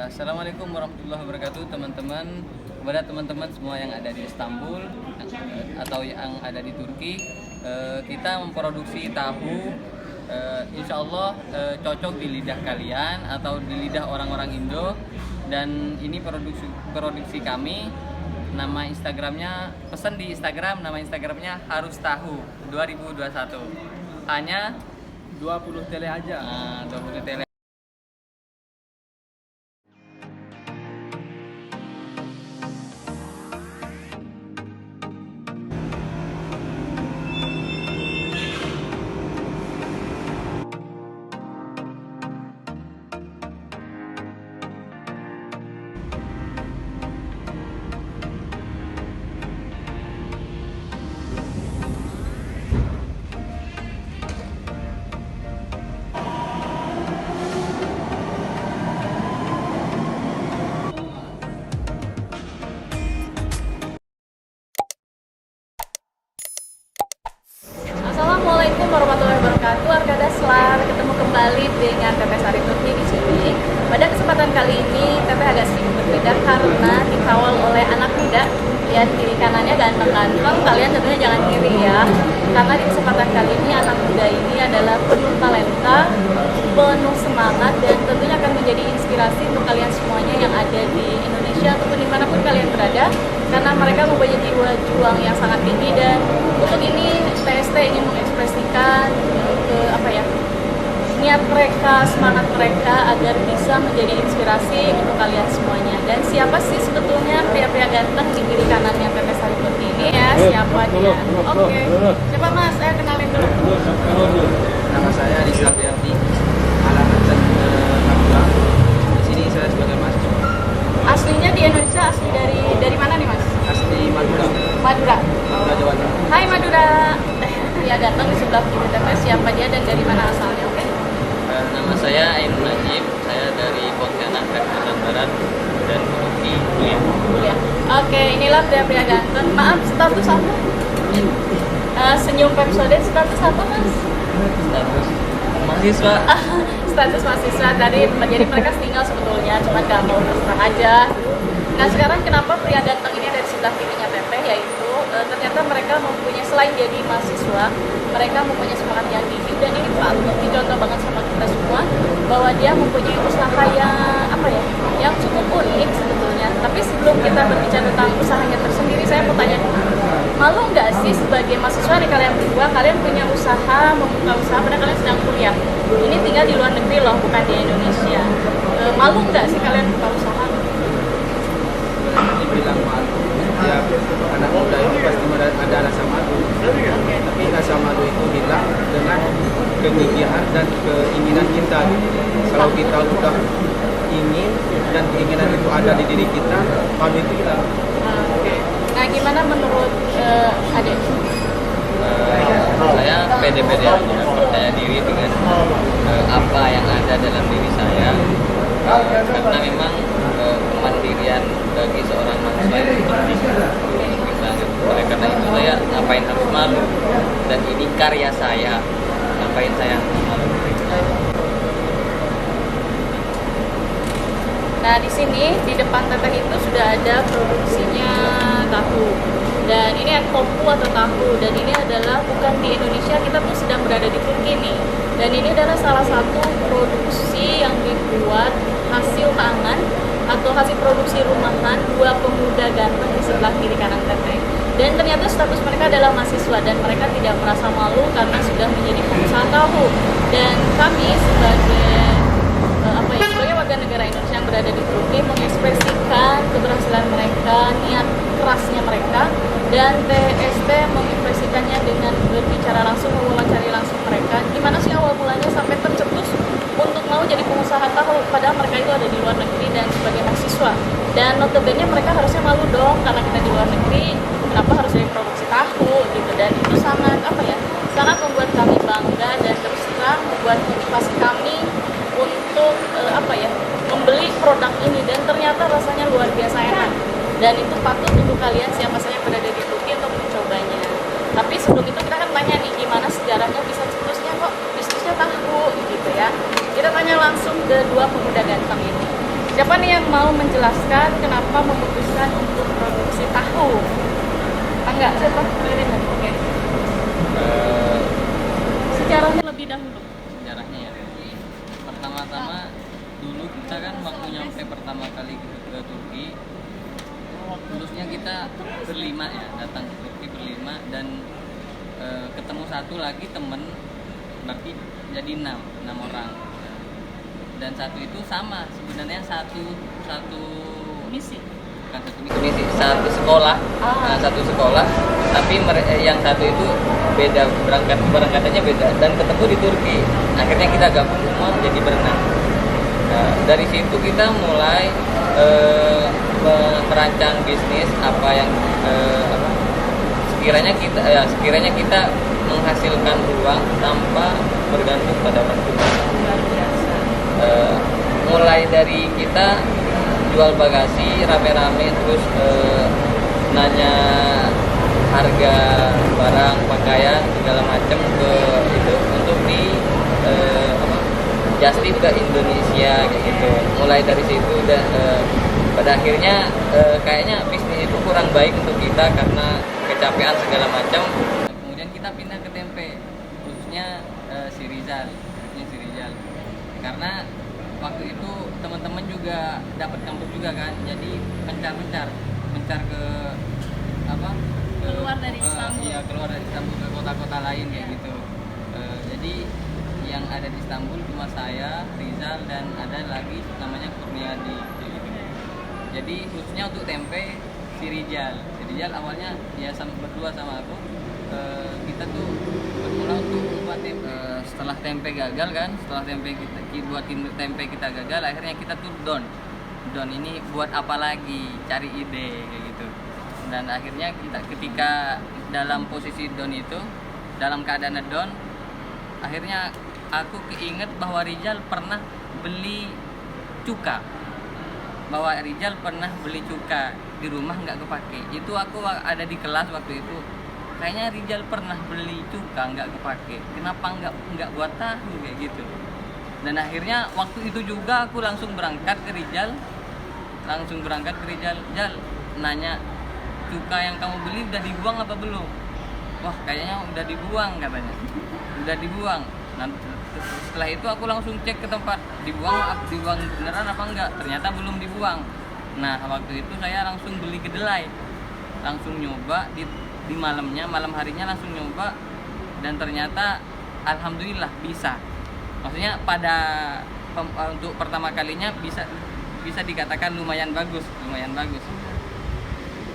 Assalamualaikum warahmatullahi wabarakatuh teman-teman. Kepada teman-teman semua yang ada di Istanbul atau yang ada di Turki, kita memproduksi tahu, insya Allah cocok di lidah kalian atau di lidah orang-orang Indo. Dan ini produksi kami. Nama Instagramnya, pesan di Instagram, nama Instagramnya Harus Tahu 2021. Hanya 20 tele aja. 20 TL. Assalamualaikum warahmatullahi wabarakatuh. Arkadaslar, ketemu kembali dengan Teteh Sari Turki di sini. Pada kesempatan kali ini, Teteh agak sedikit berbeda karena dikawal oleh anak muda. Lihat kiri kanannya ganteng-ganteng, kalian tentunya jangan kiri ya. Karena di kesempatan kali ini anak muda ini adalah penuh talenta, penuh semangat, dan tentunya akan menjadi inspirasi untuk kalian semuanya yang ada di Indonesia ataupun dimanapun kalian berada. Karena mereka mempunyai jiwa juang yang sangat tinggi, dan untuk ini TST ingin mengekspresikan niat mereka, semangat mereka agar bisa menjadi inspirasi untuk kalian semuanya. Dan siapa sih sebetulnya pria-pria ganteng di kiri kanannya Teteh Sari Turki ini ya? Siapa dia? Oke. Coba Mas, saya kenalin dulu. Nama saya Rizal Diarti, alamat Madura. Di sini saya sebagai mahasiswa. Aslinya di Indonesia, asli dari mana nih Mas? Asli Madura. Madura. Madura, Jawa Tengah. Hai Madura. Pria ganteng di sebelah kiri Teteh, siapa dia dan dari mana asalnya? Oke. Nama saya Ainul Najib, saya dari Pontianak, Kalimantan Barat, dan Turki kuliah. Oke, inilah pria-pria ganteng. Maaf, status apa? Senyum episode status apa Mas? Status mahasiswa. Status mahasiswa tadi, jadi mereka tinggal sebetulnya, cuma nggak mau terserah aja. Nah sekarang kenapa pria ganteng ini ada di sebelah kirinya Teteh, yaitu ternyata mereka mempunyai, selain jadi mahasiswa, mereka mempunyai semangat yang tinggi, dan ini patut dicontoh banget sama kita semua bahwa dia mempunyai usaha yang cukup unik sebetulnya. Tapi sebelum kita berbicara tentang usahanya tersendiri, saya mau tanya, malu nggak sih sebagai mahasiswa nih kalian berdua, kalian punya usaha, membuka usaha padahal kalian sedang kuliah? Ini tinggal di luar negeri loh, bukan di Indonesia. Malu nggak sih kalian buka usaha? Dibilang malu, ya anak muda itu pasti ada rasa malu. Tapi rasa malu itu hilang dengan kegigihan dan keinginan kita. Kalau kita udah ingin dan keinginan itu ada di diri kita, malu itu hilang. Nah, gimana menurut adik? Saya pede-pede aja, percaya diri dengan apa yang ada dalam diri saya, karena memang kemandirian bagi seorang manusia itu penting. Oleh karena itu saya ngapain harus malu, dan ini karya saya, ngapain saya harus malu. Nah, di sini di depan Teteh itu sudah ada produksinya tahu. Dan ini kopu atau tahu, dan ini adalah bukan di Indonesia, kita tuh sedang berada di Turki nih. Dan ini adalah salah satu produksi yang dibuat hasil tangan atau hasil produksi rumahan dua pemuda ganteng di sebelah kiri kanan Teteh. Dan ternyata status mereka adalah mahasiswa, dan mereka tidak merasa malu karena sudah menjadi pengusaha tahu. Dan kami sebagai sebagai warga negara Indonesia yang berada di Turki mengekspresikan keberhasilan mereka, niat kerasnya mereka, dan TST mengekspresikannya dengan berbicara langsung, mewawancari langsung mereka. Gimana sih awal mulanya sampai tercetus untuk mau jadi pengusaha tahu, padahal mereka itu ada di luar negeri dan sebagai mahasiswa. Dan notabene mereka harusnya malu dong karena kita di luar negeri, kenapa harus jadi produksi tahu gitu. Dan itu sangat sangat membuat kami bangga, dan terus terang membuat motivasi kami untuk membeli produk ini, dan ternyata rasanya luar biasa enak, dan itu patut untuk kalian siapa saja yang berada di Turki untuk mencobanya. Tapi sebelum itu kita akan tanya nih, gimana sejarahnya bisa cetusnya kok bisnisnya tahu gitu ya. Kita tanya langsung ke dua pemuda ganteng ini. Siapa nih yang mau menjelaskan kenapa memutuskan untuk produksi tahu? Enggak, siapa? Oke. Sejarahnya lebih dahulu. Sejarahnya ya. Pertama-tama dulu kita kan waktu nyampe pertama kali ke Turki, lulusnya kita berlima ya, datang ke Turki berlima dan ketemu satu lagi temen, berarti jadi enam orang. Dan satu itu sama sebenarnya satu Misi. bukan satu misi, satu sekolah. Nah, satu sekolah, tapi yang satu itu beda, berangkatannya beda dan ketemu di Turki. Akhirnya kita gabung semua jadi berenang. Nah, dari situ kita mulai merancang bisnis apa yang sekiranya kita menghasilkan uang tanpa bergantung pada orang tua. Luar biasa. Mulai dari kita jual bagasi rame-rame, terus nanya harga barang, pakaian segala macam ke itu untuk di just tip ke Indonesia kayak gitu. Mulai dari situ udah pada akhirnya kayaknya bisnis itu kurang baik untuk kita karena kecapean segala macam. Kemudian kita pindah ke tempe, khususnya si Rizal. Karena waktu itu teman-teman juga dapat kampus juga kan, jadi mencar ke apa? Keluar dari Istanbul. Iya, keluar dari Istanbul ke kota-kota lain kayak gitu. Jadi yang ada di Istanbul cuma saya, Rizal, dan ada lagi namanya Kurniadi kayak gitu. Jadi khususnya untuk tempe si Rizal awalnya ya berdua sama aku, kita tuh bermula untuk buat tempe. Setelah tempe gagal kan, setelah tempe kita gagal, akhirnya kita tuh down ini buat apa lagi, cari ide kayak gitu. Dan akhirnya kita ketika dalam posisi down itu, dalam keadaan down, akhirnya aku keinget bahwa Rizal pernah beli cuka, di rumah nggak kepake. Itu aku ada di kelas waktu itu, kayaknya Rizal pernah beli cuka nggak kepake, kenapa nggak buat tahu kayak gitu. Dan akhirnya waktu itu juga aku langsung berangkat ke Rizal, Jal, nanya cuka yang kamu beli udah dibuang apa belum? Wah, kayaknya udah dibuang katanya, udah dibuang. Nanti setelah itu aku langsung cek ke tempat, dibuang beneran apa enggak? Ternyata belum dibuang. Nah, waktu itu saya langsung beli kedelai, langsung nyoba di malam harinya langsung nyoba, dan ternyata alhamdulillah bisa. Maksudnya untuk pertama kalinya bisa dikatakan lumayan bagus.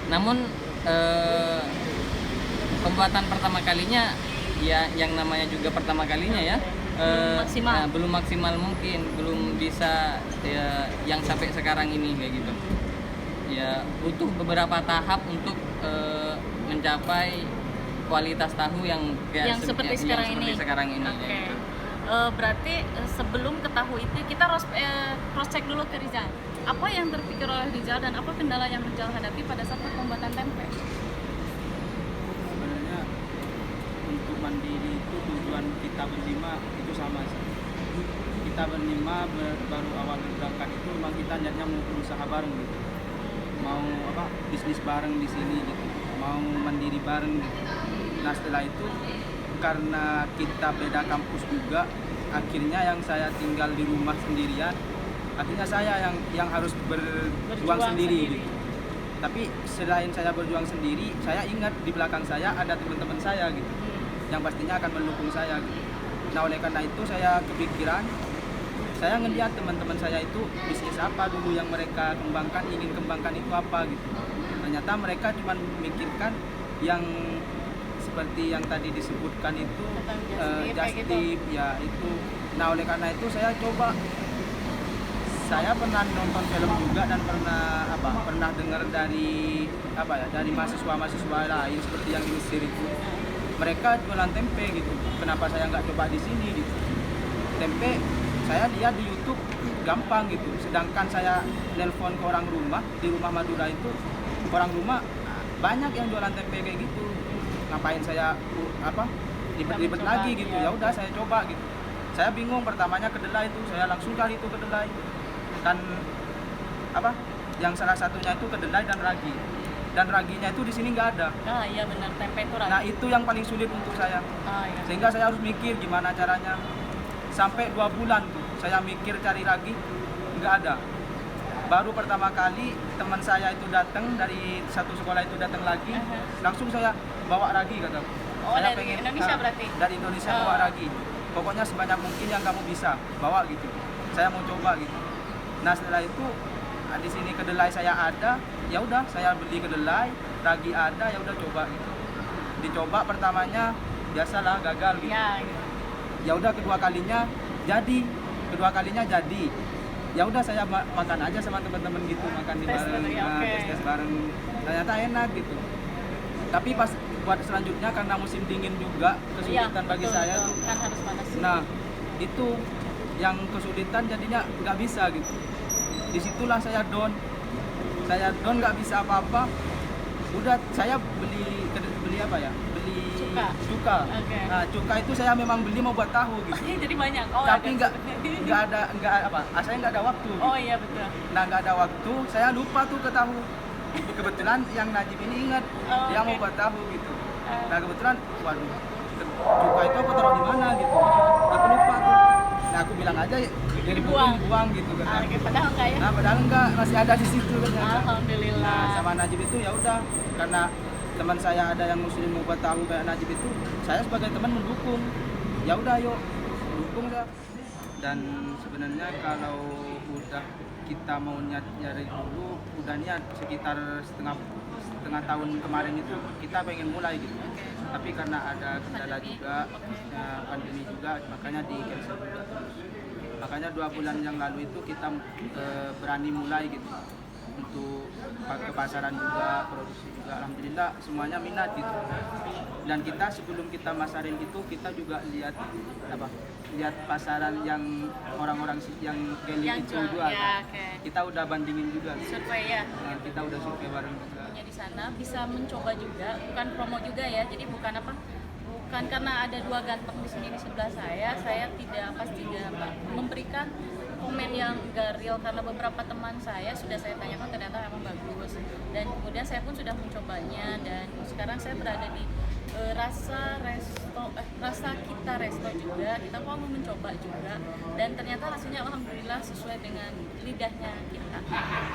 Namun pembuatan pertama kalinya ya, yang namanya juga pertama kalinya ya, belum maksimal mungkin, belum bisa ya, yang sampai sekarang ini kayak gitu. Ya butuh beberapa tahap untuk mencapai kualitas tahu yang seperti sekarang ini. Okay. Gitu. Berarti sebelum ke tahu itu kita cross check dulu ke Rizal. Apa yang terpikir oleh Rizal dan apa kendala yang Rizal hadapi pada saat pembuatan tempe? Sebenarnya untuk mandiri itu tujuan kita berlima itu sama sih. Kita berlima baru awal berangkat itu memang kita niatnya mau berusaha bareng gitu. Mau bisnis bareng di sini gitu. Mau mandiri bareng gitu. Nah, setelah itu karena kita beda kampus juga, akhirnya yang saya tinggal di rumah sendirian, akhirnya saya yang harus berjuang sendiri gitu. Tapi selain saya berjuang sendiri, saya ingat di belakang saya ada teman-teman saya gitu, yang pastinya akan mendukung saya gitu. Nah, oleh karena itu saya kepikiran, saya ngeliat teman-teman saya itu bisnis apa dulu yang mereka ingin kembangkan itu apa gitu. Ternyata mereka cuma memikirkan yang seperti yang tadi disebutkan itu just tip ya itu. Nah, oleh karena itu saya pernah nonton film juga dan pernah dengar dari mahasiswa lain seperti yang di Mesir itu, mereka jualan tempe gitu. Kenapa saya nggak coba di sini gitu? Tempe saya lihat di YouTube gampang gitu, sedangkan saya nelpon ke orang rumah di rumah Madura itu, orang rumah banyak yang jualan tempe kayak gitu. Ngapain saya ribet lagi gitu. Ya udah saya coba gitu. Saya bingung pertamanya kedelai itu, saya langsung cari itu kedelai. Kan apa? Yang salah satunya itu kedelai dan ragi. Dan raginya itu di sini nggak ada. Ah iya benar, tempe itu ragi. Nah itu yang paling sulit untuk saya. Ah iya. Sehingga saya harus mikir gimana caranya. Sampai 2 bulan tuh saya mikir cari ragi, nggak ada. Baru pertama kali teman saya itu datang dari satu sekolah itu datang lagi, langsung saya bawa ragi kata. Oh Saya dari Indonesia berarti? Dari Indonesia bawa ragi. Pokoknya sebanyak mungkin yang kamu bisa bawa gitu. Saya mau coba gitu. Nah setelah itu di sini kedelai saya ada, ya udah saya beli kedelai, ragi ada, ya udah coba gitu. Dicoba pertamanya biasalah gagal gitu. Ya, gitu. Ya udah kedua kalinya jadi. Ya udah saya makan aja sama teman-teman gitu, makan di Tes bareng, gitu ya, oke. tes bareng. Ternyata enak gitu. Tapi pas buat selanjutnya karena musim dingin juga kesulitan bagi betul, saya betul. tuh. Kan harus panas. Nah itu yang kesulitan jadinya nggak bisa gitu. Disitulah saya down nggak bisa apa-apa. Udah saya beli apa ya, beli cuka. Oke. Nah cuka itu saya memang beli mau buat tahu gitu. Jadi banyak. Oh, Tapi ada. nggak apa, saya nggak ada waktu gitu. Oh iya betul. Nah nggak ada waktu, saya lupa tuh ke tahu. Kebetulan yang Najib ini ingat, Oh, dia mau oke. buat tahu gitu. Nah kebetulan, waduh, cuka itu aku taruh di mana gitu. Aku lupa tuh. Nah aku bilang aja, dibuang gitu kan. Ah, oke, padahal enggak ya? Nah padahal enggak, masih ada di situ ternyata. Alhamdulillah. Nah sama Najib itu ya udah, karena teman saya ada yang muslim mau buat tahu kayak Najib itu, saya sebagai teman mendukung. Ya udah yuk, dukung dah. Dan sebenarnya kalau udah kita mau nyari dulu, udah niat sekitar setengah tahun kemarin itu kita pengen mulai gitu. Tapi karena ada kendala juga, ya, pandemi juga, makanya di cancel juga. Makanya 2 bulan yang lalu itu kita berani mulai gitu untuk ke pasaran juga, produksi juga. Alhamdulillah semuanya minat gitu. Dan kita sebelum kita masarin itu kita juga lihat pasaran yang orang-orang yang geli Yang itu jual, jual. ya, oke. Kita udah bandingin juga. Survei ya. Nah, kita udah survei bareng juga. Punya di sana bisa mencoba juga, bukan promo juga ya. Jadi bukan karena ada 2 ganteng di sini di sebelah saya tidak memberikan komen yang gak real, karena beberapa teman saya sudah saya tanyakan ternyata memang bagus, dan kemudian saya pun sudah mencobanya, dan sekarang saya berada di rasa kita resto juga, kita mau mencoba juga, dan ternyata rasanya alhamdulillah sesuai dengan lidahnya kita.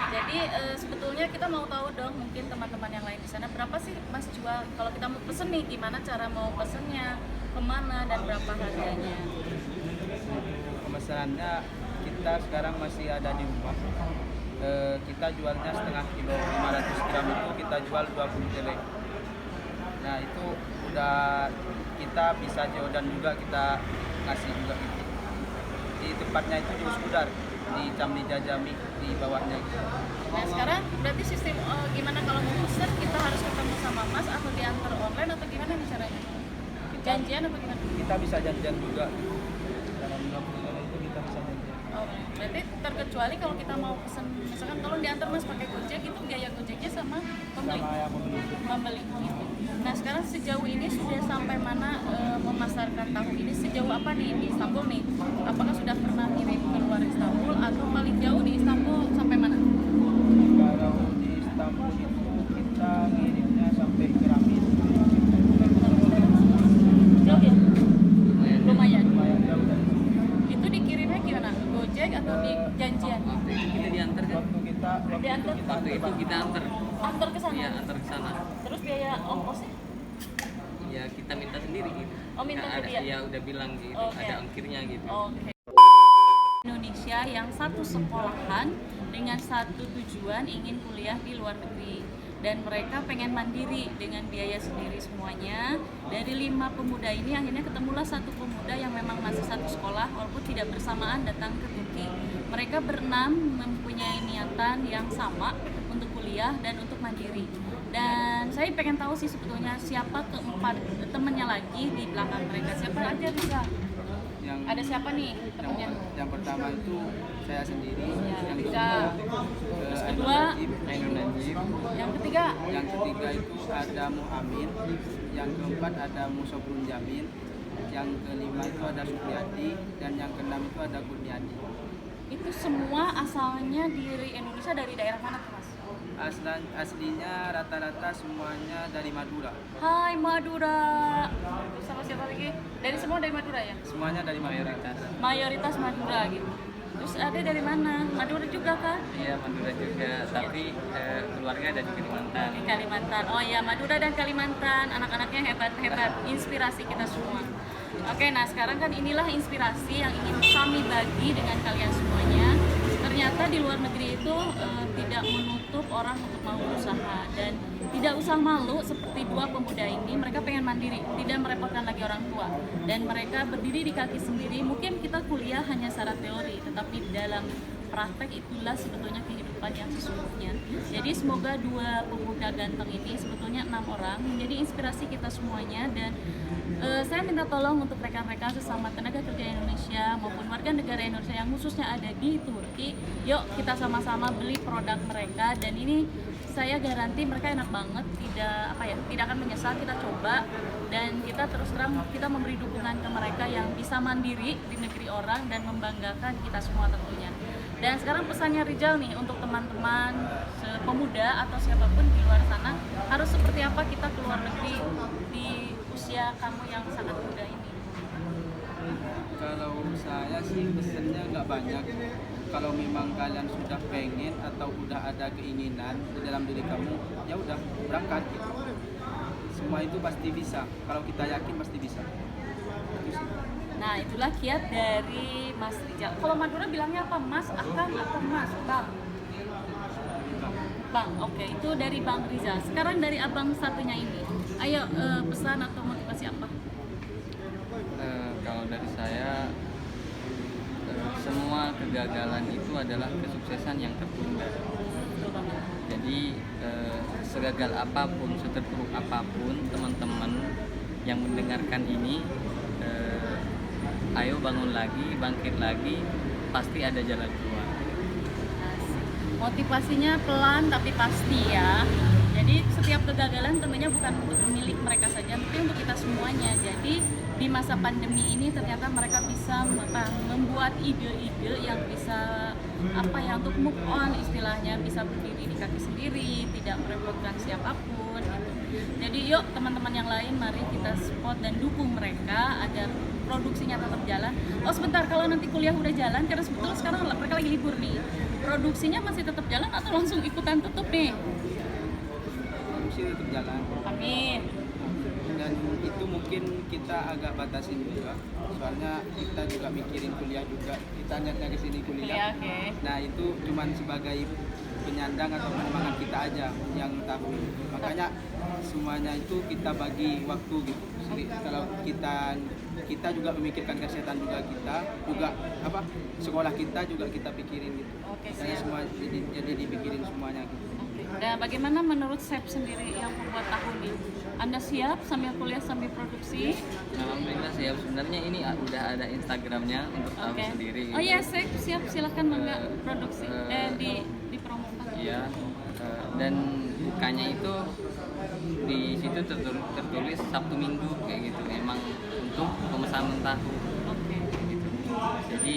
Jadi sebetulnya kita mau tahu dong, mungkin teman-teman yang lain di sana, berapa sih Mas jual? Kalau kita mau pesen nih, gimana cara mau pesennya, kemana, dan berapa harganya? Pemesanannya kita sekarang masih ada di rumah. Kita jualnya setengah kilo, 500 gram itu kita jual 20 tele. Nah itu udah kita bisa dan juga kita ngasih juga gitu. Di tempatnya itu di Uskudar, di Camlija Jami, di bawahnya gitu. Nah sekarang berarti sistem gimana kalau mau pesen, kita harus ketemu sama Mas atau diantar online atau gimana nih caranya? Janjian atau gimana? Kita bisa janjian juga. Dalam 20 tele itu kita bisa janjian. Oh, berarti terkecuali kalau kita mau pesen, misalkan tolong diantar Mas pakai Gojek, itu biaya Gojeknya sama pembeli. Sama yang Membeli gitu. Nah sekarang sejauh ini sudah sampai mana memasarkan tahu ini, sejauh apa nih di Istanbul nih? Apakah sudah pernah kirim ke luar Istanbul atau paling jauh di Istanbul sampai mana? Kalau di Istanbul itu kita ngirimnya sampai Keramit. Jauh ya? Lumayan. Lumayan jauh dari sini. Itu dikirimnya gimana? Gojek atau di janjian? Kita diantar kan? Diantar? Waktu itu kita antar. Antar ke sana? Iya, antar ke sana. Terus biaya ongkosnya? Ya kita minta sendiri gitu. Oh, minta Nah, ke ada, dia? ya udah bilang gitu, Oke. ada ongkirnya gitu. Oke. Indonesia yang satu sekolahan dengan satu tujuan ingin kuliah di luar negeri, dan mereka pengen mandiri dengan biaya sendiri semuanya. Dari 5 pemuda ini akhirnya ketemulah satu pemuda yang memang masih satu sekolah walaupun tidak bersamaan datang ke Turki. Mereka berenam mempunyai niatan yang sama untuk kuliah dan untuk mandiri. Dan saya pengen tahu sih sebetulnya siapa keempat temennya lagi di belakang mereka, siapa aja bisa. Ada siapa nih temennya? Yang pertama itu saya sendiri, Ya, yang bisa. kedua Terus kedua? Ainul Najib, Yang ketiga? yang ketiga itu ada Muhammad, yang keempat ada Musobrun Jamil, yang kelima itu ada Supriyadi, dan yang keenam itu ada Kurniadi. Itu semua asalnya dari Indonesia, dari daerah mana tuh Mas? Aslinya rata-rata semuanya dari Madura. Hai Madura. Sama siapa lagi? Dari Madura ya? Semuanya dari mayoritas. Mayoritas Madura gitu. Terus ada dari mana? Madura juga kan? Iya, Madura juga, tapi keluarga ada di Kalimantan. Di Kalimantan. Oh ya, Madura dan Kalimantan, anak-anaknya hebat-hebat, inspirasi kita semua. Oke, nah sekarang kan inilah inspirasi yang ingin kami bagi dengan kalian semuanya. Ternyata di luar negeri itu tidak menutup orang untuk mau berusaha, dan tidak usah malu seperti dua pemuda ini. Mereka pengen mandiri, tidak merepotkan lagi orang tua, dan mereka berdiri di kaki sendiri. Mungkin kita kuliah hanya secara teori, tetapi dalam praktek itulah sebetulnya kehidupan yang sesungguhnya. Jadi semoga dua pemuda ganteng ini, sebetulnya 6 orang, menjadi inspirasi kita semuanya. Dan saya minta tolong untuk rekan-rekan sesama tenaga kerja Indonesia maupun warga negara Indonesia yang khususnya ada di Turki, yuk kita sama-sama beli produk mereka. Dan ini saya garansi mereka enak banget, tidak akan menyesal. Kita coba, dan kita terus terang kita memberi dukungan ke mereka yang bisa mandiri di negeri orang dan membanggakan kita semua tentunya. Dan sekarang pesannya Rizal nih untuk teman-teman pemuda atau siapapun di luar sana, harus seperti apa kita keluar negeri di usia kamu yang sangat muda ini? Kalau saya sih pesannya nggak banyak. Kalau memang kalian sudah pengen atau udah ada keinginan di dalam diri kamu, ya udah berangkat gitu. Semua itu pasti bisa. Kalau kita yakin pasti bisa. Itu sih. Nah, itulah kiat dari Mas Rizal. Kalau Madura bilangnya apa? Mas, Akang, atau Mas? Bang? Bang, oke. Itu dari Bang Rizal. Sekarang dari abang satunya ini. Ayo, pesan atau motivasi apa? Kalau dari saya, semua kegagalan itu adalah kesuksesan yang tertunda. Betul banget. Jadi segagal apapun, seterpuruk apapun, teman-teman yang mendengarkan ini, ayo bangun lagi, bangkit lagi, pasti ada jalan keluar. Asik. Motivasinya pelan tapi pasti ya. Jadi setiap kegagalan tentunya bukan untuk milik mereka saja, tapi untuk kita semuanya. Jadi di masa pandemi ini ternyata mereka bisa membuat ide-ide yang bisa untuk move on istilahnya, bisa berdiri di kaki sendiri, tidak merepotkan siapapun gitu. Jadi yuk teman-teman yang lain, mari kita support dan dukung mereka agar produksinya tetap jalan. Oh sebentar, kalau nanti kuliah udah jalan, karena sebetulnya sekarang mereka lagi libur nih, produksinya masih tetap jalan atau langsung ikutan tutup nih? Produksi tetap jalan. Amin. Dan itu mungkin kita agak batasin juga, soalnya kita juga mikirin kuliah juga, kita niatnya ke sini kuliah. Oke. Nah itu cuman sebagai penyandang atau penyemangat kita aja yang tahu. Makanya semuanya itu kita bagi waktu gitu. Jadi kalau kita juga memikirkan kesehatan juga, kita juga sekolah kita juga kita pikirin gitu. Oke, Saya siap. semua jadi dipikirin semuanya gitu. Dan bagaimana menurut Chef sendiri yang membuat tahu nih? Anda siap sambil kuliah sambil produksi? Alhamdulillah siap. Sebenarnya ini udah ada Instagramnya untuk tahu Oke. sendiri. Oh iya, Chef siap, silakan mangga produksi di dipromokan. Iya. Dan bukanya itu di situ tertulis Sabtu Minggu kayak gitu. Memang untuk pemesanan tahu. Oke. Gitu. Jadi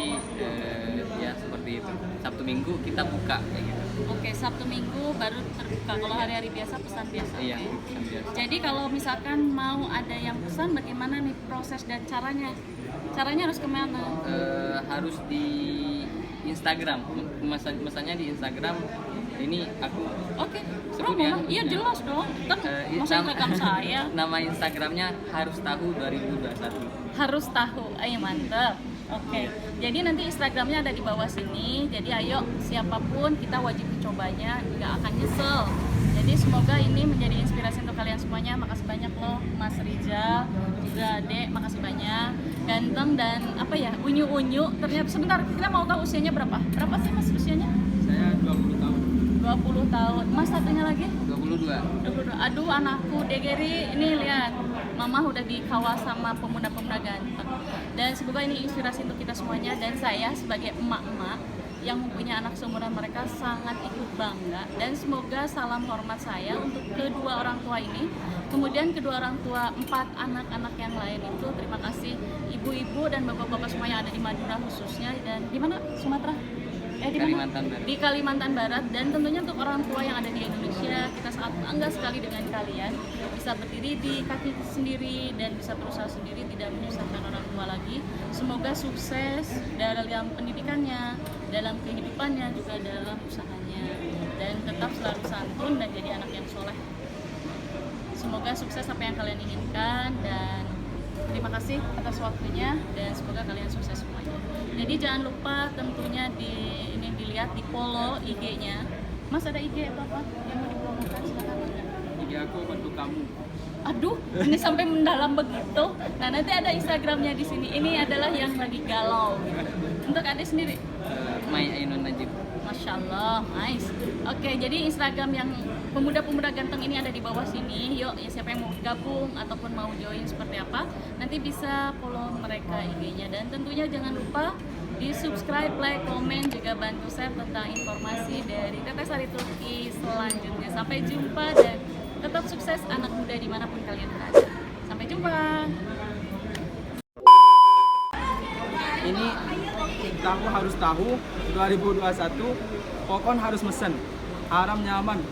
ya seperti itu. Sabtu Minggu kita buka kayak gitu. Oke, Sabtu Minggu baru terbuka. Kalau hari-hari biasa pesan biasa. Iya, Oke. pesan biasa. Jadi kalau misalkan mau ada yang pesan, bagaimana nih proses dan caranya? Caranya harus kemana? Harus di Instagram. Mesannya di Instagram. Ini aku Oke, sebut promo ya. lah. Iya jelas dong. Kan masa rekam saya. Nama Instagramnya harus tahu 2021. Harus tahu. Ayo mantap. Oke. Jadi nanti Instagramnya ada di bawah sini. Jadi ayo siapapun kita wajib mencobanya, nggak akan nyesel. Jadi semoga ini menjadi inspirasi untuk kalian semuanya. Makasih banyak loh Mas Rizal, juga Dek, makasih banyak. Ganteng dan unyu-unyu. Ternyata sebentar, kita mau tahu usianya berapa? Berapa sih Mas usianya? Saya 20 tahun. 20 tahun. Mas satunya lagi? 22. Aduh anakku Degeri, ini lihat Mama udah dikawal sama pemuda-pemuda ganteng. Dan semoga ini inspirasi untuk kita semuanya. Dan saya sebagai emak-emak yang mempunyai anak seumuran mereka sangat ikut bangga. Dan semoga salam hormat saya untuk kedua orang tua ini. Kemudian kedua orang tua 4 anak-anak yang lain itu, terima kasih ibu-ibu dan bapak-bapak semua yang ada di Madura khususnya. Dan di mana? Sumatera? di mana? Kalimantan Barat. Di Kalimantan Barat. Dan tentunya untuk orang tua yang ada di Indonesia, kita sangat bangga sekali dengan kalian bisa berdiri di kaki sendiri dan bisa berusaha sendiri, tidak menyusahkan orang tua lagi. Semoga sukses dalam pendidikannya, dalam kehidupannya, juga dalam usahanya, dan tetap selalu santun dan jadi anak yang soleh. Semoga sukses apa yang kalian inginkan, dan terima kasih atas waktunya, dan semoga kalian sukses semuanya. Jadi jangan lupa tentunya ini dilihat di follow IG-nya. Mas ada IG atau apa yang mau dipromokan? Silakan. Jadi aku bantu kamu. Aduh, ini sampai mendalam begitu. Nah, nanti ada Instagramnya di sini. Ini adalah yang lagi galau. Untuk adik sendiri. Mai Ainun Najib. Masya Allah, nice. Oke, jadi Instagram yang pemuda-pemuda ganteng ini ada di bawah sini. Yuk, ya siapa yang mau gabung ataupun mau join seperti apa, nanti bisa follow mereka IG-nya. Dan tentunya jangan lupa di subscribe, like, komen, juga bantu share tentang informasi dari Teteh Sari Turki selanjutnya. Sampai jumpa dan tetap sukses anak muda dimanapun kalian berada. Sampai jumpa. Ini kamu harus tahu 2021 pokoknya harus mesen. Haram nyaman,